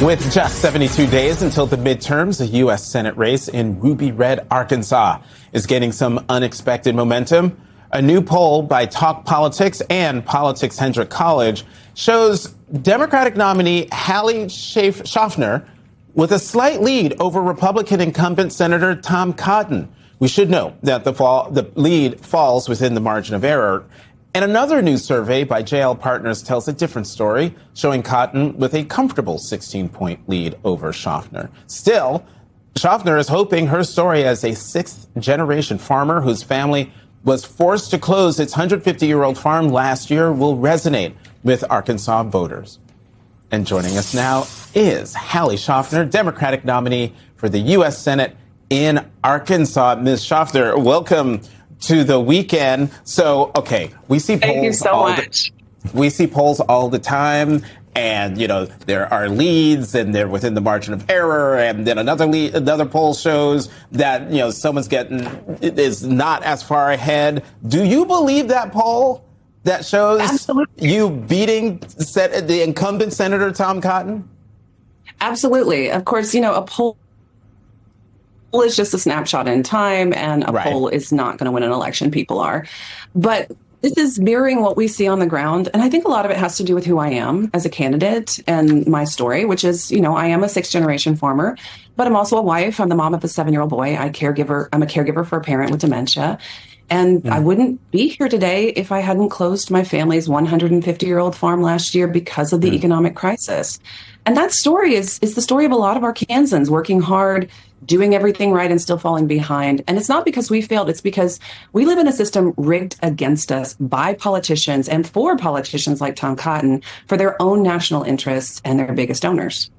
With just 72 days until the midterms, the U.S. Senate race in Ruby Red, Arkansas is gaining some unexpected momentum. A new poll by Talk Politics and Politics Hendrick College shows Democratic nominee Hallie Schaffner with a slight lead over Republican incumbent Senator Tom Cotton. We should note that the lead falls within the margin of error. And another new survey by JL Partners tells a different story, showing Cotton with a comfortable 16-point lead over Schaffner. Still, Schaffner is hoping her story as a sixth-generation farmer whose family was forced to close its 150-year-old farm last year will resonate with Arkansas voters. And joining us now is Hallie Schaffner, Democratic nominee for the U.S. Senate in Arkansas. Ms. Schaffner, welcome to the weekend. So, okay, we see polls. Thank you so much. We see polls all the time, and there are leads, and they're within the margin of error. And then another poll shows that someone's is not as far ahead. Do you believe that poll that shows Absolutely. You beating the incumbent Senator Tom Cotton? Absolutely. Of course, a poll is just a snapshot in time, and a poll is not going to win an election. People are. But this is mirroring what we see on the ground. And I think a lot of it has to do with who I am as a candidate and my story, which is, I am a sixth-generation farmer, but I'm also a wife. I'm the mom of a 7-year-old boy. I'm a caregiver for a parent with dementia. And I wouldn't be here today if I hadn't closed my family's 150-year-old farm last year because of the economic crisis. And that story is the story of a lot of Arkansans working hard, doing everything right and still falling behind. And it's not because we failed. It's because we live in a system rigged against us by politicians and for politicians like Tom Cotton for their own national interests and their biggest donors.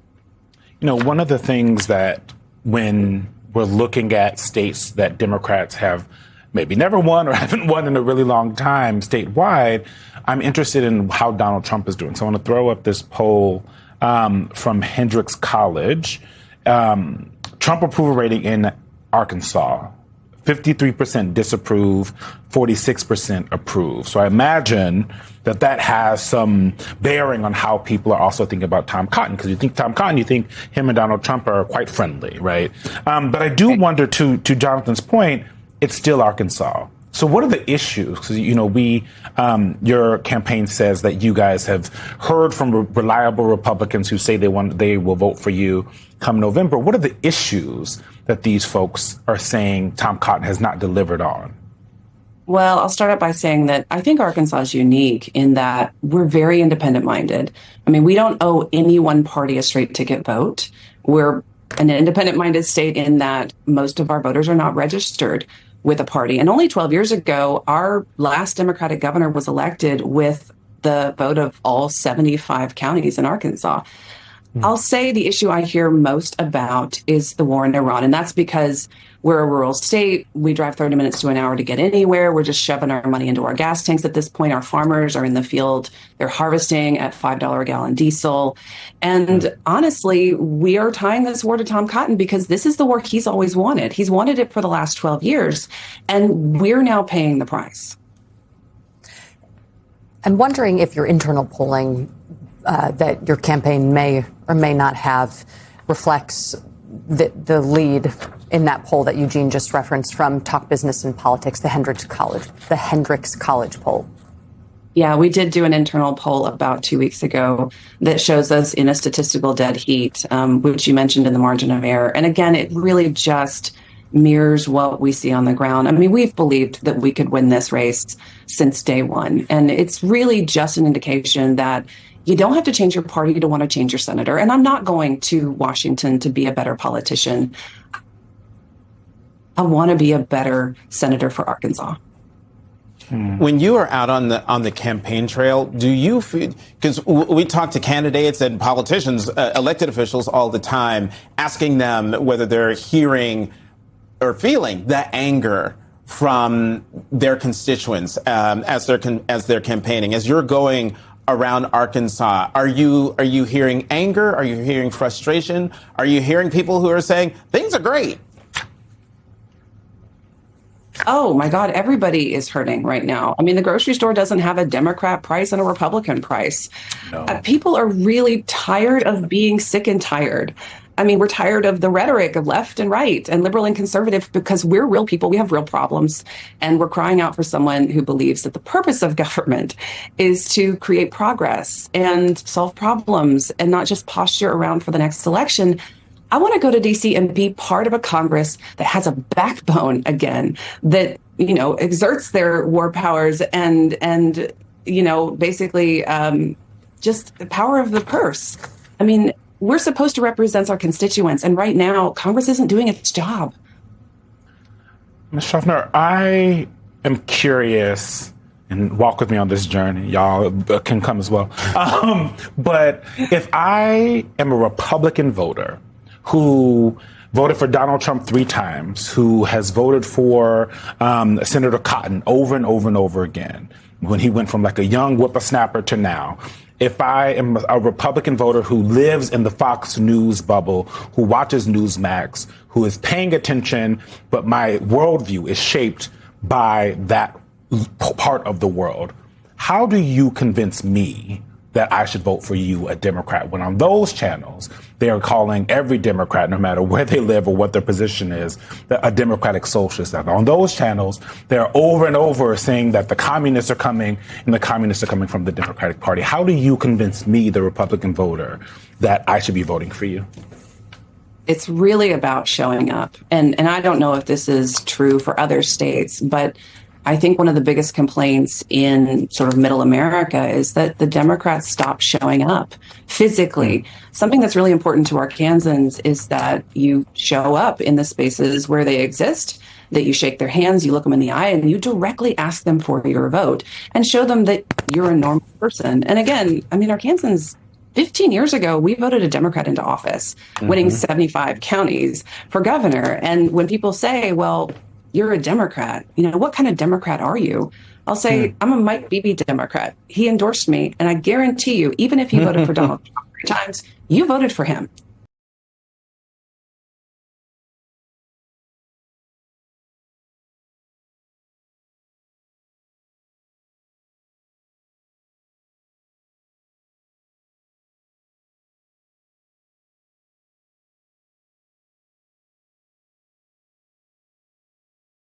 One of the things that when we're looking at states that Democrats have maybe never won or haven't won in a really long time statewide, I'm interested in how Donald Trump is doing. So I want to throw up this poll from Hendricks College. Trump approval rating in Arkansas, 53% disapprove, 46% approve. So I imagine that has some bearing on how people are also thinking about Tom Cotton. Because you think Tom Cotton, you think him and Donald Trump are quite friendly, right? But I do wonder, to Jonathan's point, it's still Arkansas. So what are the issues? Because, your campaign says that you guys have heard from reliable Republicans who say they will vote for you come November. What are the issues that these folks are saying Tom Cotton has not delivered on? Well, I'll start out by saying that I think Arkansas is unique in that we're very independent minded. I mean, we don't owe any one party a straight ticket vote. We're an independent minded state in that most of our voters are not registered with a party. And only 12 years ago, our last Democratic governor was elected with the vote of all 75 counties in Arkansas. I'll say the issue I hear most about is the war in Iran. And that's because we're a rural state. We drive 30 minutes to an hour to get anywhere. We're just shoving our money into our gas tanks at this point. Our farmers are in the field. They're harvesting at $5 a gallon diesel. And honestly, we are tying this war to Tom Cotton because this is the war he's always wanted. He's wanted it for the last 12 years. And we're now paying the price. I'm wondering if your internal polling that your campaign may or may not have reflects the lead in that poll that Eugene just referenced from Talk Business and Politics, the Hendricks College poll. Yeah, we did do an internal poll about 2 weeks ago that shows us in a statistical dead heat, which you mentioned in the margin of error. And again, it really just mirrors what we see on the ground. I mean, we've believed that we could win this race since day one. And it's really just an indication that you don't have to change your party to want to change your senator. And I'm not going to Washington to be a better politician. I want to be a better senator for Arkansas. When you are out on the campaign trail, do you feel, because we talk to candidates and politicians, elected officials all the time, asking them whether they're hearing or feeling the anger from their constituents as they're campaigning, as you're going around Arkansas. Are you hearing anger? Are you hearing frustration? Are you hearing people who are saying things are great? Oh my God, everybody is hurting right now. I mean, the grocery store doesn't have a Democrat price and a Republican price. No. People are really tired of being sick and tired. I mean, we're tired of the rhetoric of left and right and liberal and conservative because we're real people. We have real problems. And we're crying out for someone who believes that the purpose of government is to create progress and solve problems and not just posture around for the next election. I want to go to DC and be part of a Congress that has a backbone again, that, exerts their war powers and basically just the power of the purse. I mean, we're supposed to represent our constituents. And right now, Congress isn't doing its job. Ms. Schaffner, I am curious, and walk with me on this journey. Y'all can come as well. But if I am a Republican voter who voted for Donald Trump 3 times, who has voted for Senator Cotton over and over and over again, when he went from like a young whippersnapper to now, if I am a Republican voter who lives in the Fox News bubble, who watches Newsmax, who is paying attention, but my worldview is shaped by that part of the world, how do you convince me that I should vote for you, a Democrat, when on those channels, they are calling every Democrat, no matter where they live or what their position is, a Democratic socialist? On those channels, they're over and over saying that the communists are coming and the communists are coming from the Democratic Party. How do you convince me, the Republican voter, that I should be voting for you? It's really about showing up. And I don't know if this is true for other states, but I think one of the biggest complaints in sort of middle America is that the Democrats stop showing up physically. Something that's really important to Arkansans is that you show up in the spaces where they exist, that you shake their hands, you look them in the eye, and you directly ask them for your vote and show them that you're a normal person. And again, I mean, Arkansans, 15 years ago, we voted a Democrat into office, winning 75 counties for governor. And when people say, well, you're a Democrat, what kind of Democrat are you? I'll say, I'm a Mike Beebe Democrat. He endorsed me. And I guarantee you, even if you voted for Donald Trump 3 times, you voted for him.